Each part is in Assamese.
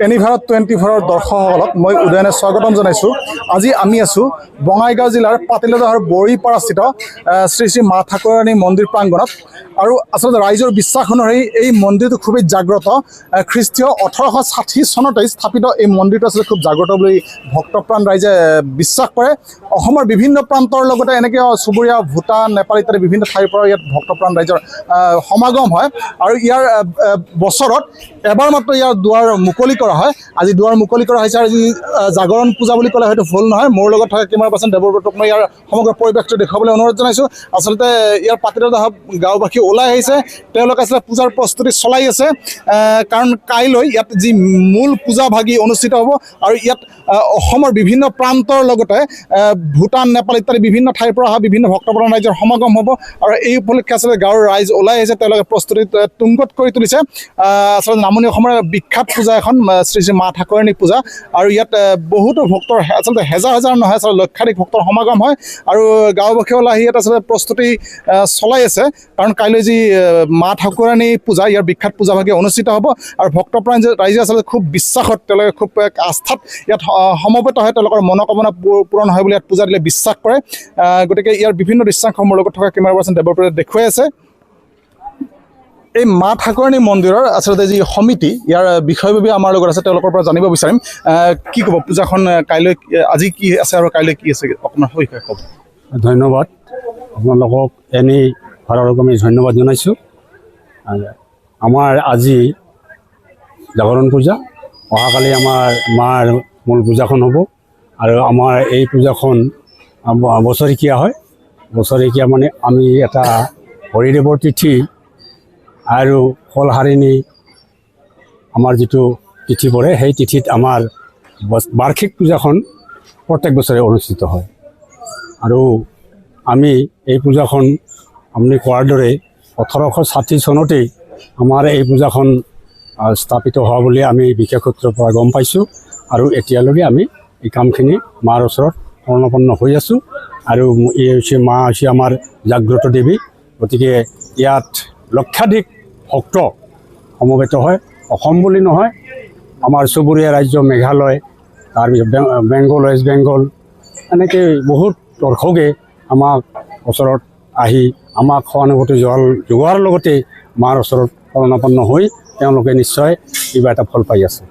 এনিভাৰত 24 দৰ্শকসকলক মই উদয়নে স্বাগতম জনাইছোঁ। আজি আমি আছোঁ বঙাইগাঁও জিলাৰ পাতিলাদাহৰ বৰিপাৰাস্থিত শ্ৰী শ্ৰী মা ঠাকুৰাণী মন্দিৰ প্ৰাংগণত। আৰু আচলতে ৰাইজৰ বিশ্বাস অনুসৰি এই মন্দিৰটো খুবেই জাগ্ৰত। খ্ৰীষ্টীয় 1860 চনতে স্থাপিত এই মন্দিৰটো আচলতে খুব জাগ্ৰত বুলি ভক্তপ্ৰাণ ৰাইজে বিশ্বাস কৰে। অসমৰ বিভিন্ন প্ৰান্তৰ লগতে এনেকৈ চুবুৰীয়া ভূটান, নেপাল ইত্যাদি বিভিন্ন ঠাইৰ পৰা ইয়াত ভক্তপ্ৰাণ ৰাইজৰ সমাগম হয়। আৰু ইয়াৰ বছৰত এবাৰ মাত্ৰ ইয়াৰ দুৱাৰ মুকলি কৰা হয়। আজি দুৱাৰ মুকলি কৰা হৈছে। আজি জাগৰণ পূজা বুলি ক'লে হয়তো ভুল নহয়। মোৰ লগত থকা কেমেৰা পাৰ্চন দেৱব্ৰতক মই ইয়াৰ সমগ্ৰ পৰিৱেশটো দেখুৱাবলৈ অনুৰোধ জনাইছোঁ। আচলতে ইয়াৰ পাতিলাদাহ গাঁওবাসী ওলাই আহিছে, তেওঁলোকে আচলতে পূজাৰ প্ৰস্তুতি চলাই আছে। কাৰণ কাইলৈ ইয়াত যি মূল পূজা ভাগি অনুষ্ঠিত হ'ব। আৰু ইয়াত অসমৰ বিভিন্ন প্ৰান্তৰ লগতে ভূটান, নেপাল ইত্যাদি বিভিন্ন ঠাইৰ পৰা অহা বিভিন্ন ভক্তপ্ৰাণ ৰাইজৰ সমাগম হ'ব। আৰু এই উপলক্ষে আচলতে গাঁৱৰ ৰাইজ ওলাই আহিছে, তেওঁলোকে প্ৰস্তুতি তুংগত কৰি তুলিছে। আচলতে নামনি অসমৰ বিখ্যাত পূজা এখন শ্ৰী শ্ৰী মা ঠাকুৰাণী পূজা। আৰু ইয়াত বহুতো ভক্তৰ আচলতে হেজাৰ হেজাৰ নহয়, আচলতে লক্ষাধিক ভক্তৰ সমাগম হয়। আৰু গাঁওবাসী ওলাই আহি ইয়াত আচলতে প্ৰস্তুতি চলাই আছে। কাৰণ কাইলৈ যি মা ঠাকুৰাণী পূজা, ইয়াৰ বিখ্যাত পূজা ভাগে অনুষ্ঠিত হ'ব। আৰু ভক্তপ্ৰাণ ৰাইজে আচলতে খুব বিশ্বাসত, তেওঁলোকে খুব আস্থাত ইয়াত সমবেত হয়। তেওঁলোকৰ মনোকামনা পূৰণ হয় বুলি ইয়াত পূজা দিলে বিশ্বাস কৰে। গতিকে ইয়াৰ বিভিন্ন দৃশ্যাংশ মোৰ লগত থকা কেমেৰা পাৰ্চন দেৱপ্ৰতে দেখুৱাই আছে। এই মা ঠাকুৰাণী মন্দিৰৰ আচলতে যি সমিতি, ইয়াৰ বিষয়ববী আমাৰ লগত আছে, তেওঁলোকৰ পৰা জানিব বিচাৰিম। কি ক'ব পূজাখন কাইলৈ, আজি কি আছে আৰু কাইলৈ কি আছে, অকণমান সবিশেষ ক'ব। ধন্যবাদ। আপোনালোকক এনেই ভাৰতক ধন্যবাদ জনাইছোঁ। আমাৰ আজি জাগৰণ পূজা, অহাকালি আমাৰ মাৰ মূল পূজাখন হ'ব। আৰু আমাৰ এই পূজাখন বছৰেকীয়া হয়। বছৰেকীয়া মানে আমি এটা হৰিদেৱৰ তিথি আৰু কলহাৰিণী আমাৰ যিটো তিথি পৰে, সেই তিথিত আমাৰ বাৰ্ষিক পূজাখন প্ৰত্যেক বছৰে অনুষ্ঠিত হয়। আৰু আমি এই পূজাখন আপুনি কোৱাৰ দৰে 1860 চনতেই আমাৰ এই পূজাখন স্থাপিত হোৱা বুলি আমি বিশেষ সূত্ৰৰ পৰা গম পাইছোঁ। আৰু এতিয়ালৈকে আমি এই কামখিনি মাৰ ওচৰত কৰ্ণপন্ন হৈ আছোঁ। আৰু এই হৈছে মা হৈছে আমাৰ জাগ্ৰত দেৱী। গতিকে ইয়াত লক্ষাধিক ভক্ত সমবেত হয়। অসম বুলি নহয়, আমাৰ চুবুৰীয়া ৰাজ্য মেঘালয়, তাৰপিছত বেংগল, ৱেষ্ট বেংগল, এনেকৈ বহুত দৰ্শকে আমাক ওচৰত আহি আমাক সহানুভূতি যোগোৱাৰ লগতে মাৰ ওচৰত শৰণাপন্ন হৈ তেওঁলোকে নিশ্চয় কিবা এটা ফল পাই আছে।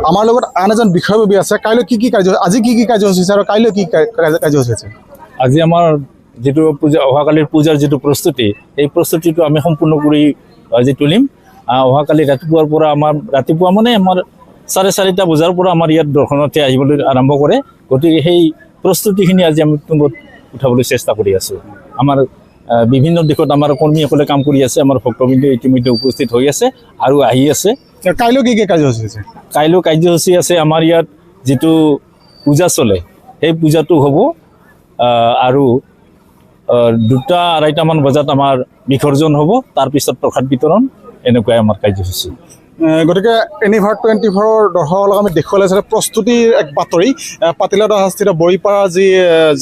আমাৰ লগত আন এজন বিষয়ববী আছে। কাইলৈ কি কাৰ্য, আজি কি কাৰ্যসূচী আছে আৰু কাইলৈ কি কাৰ্যসূচী আছে? আজি আমাৰ যিটো পূজা, অহাকালিৰ পূজাৰ যিটো প্ৰস্তুতি, এই প্ৰস্তুতিটো আমি সম্পূৰ্ণ কৰি আজি তুলিম। অহাকালি ৰাতিপুৱাৰ পৰা ৰাতিপুৱা মানে আমাৰ 4:30 বজাৰ পৰা আমাৰ ইয়াত দৰ্শনাৰ্থী আহিবলৈ আৰম্ভ কৰে। গতিকে সেই প্ৰস্তুতিখিনি আজি আমি তুংগত উঠাবলৈ চেষ্টা কৰি আছোঁ। আমাৰ বিভিন্ন দিশত আমাৰ কৰ্মীসকলে কাম কৰি আছে। আমাৰ ভক্তবৃন্দ ইতিমধ্যে উপস্থিত হৈ আছে আৰু আহি আছে। কাইলৈ কি কাৰ্যসূচী আছে? কাইলৈ কাৰ্যসূচী আছে, আমাৰ ইয়াত যিটো পূজা চলে সেই পূজাটো হ'ব। আৰু 2-2:30 বজাত আমাৰ বিসৰ্জন হ'ব। তাৰপিছত প্ৰসাদ বিতৰণ, এনেকুৱাই আমাৰ কাৰ্যসূচী। গতিকে এনিভাৰ 24 দৰ্শকসকলক আমি দেখুৱালে আচলতে প্ৰস্তুতিৰ এক বাতৰি। পাতিলাদাহস্থিত বৰিপাৰা যি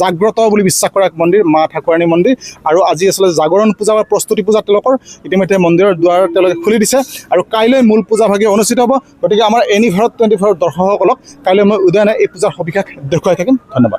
জাগ্ৰত বুলি বিশ্বাস কৰা এক মন্দিৰ, মা ঠাকুৰাণী মন্দিৰ। আৰু আজি আচলতে জাগৰণ পূজা বা প্ৰস্তুতি পূজা তেওঁলোকৰ ইতিমধ্যে মন্দিৰৰ দুৱাৰ তেওঁলোকে খুলি দিছে। আৰু কাইলৈ মূল পূজা ভাগে অনুষ্ঠিত হ'ব। গতিকে আমাৰ এনিভাৰত 24 দৰ্শকসকলক কাইলৈ মই উদয়নে এই পূজাৰ সবিশেষ দেখুৱাই থাকিম। ধন্যবাদ।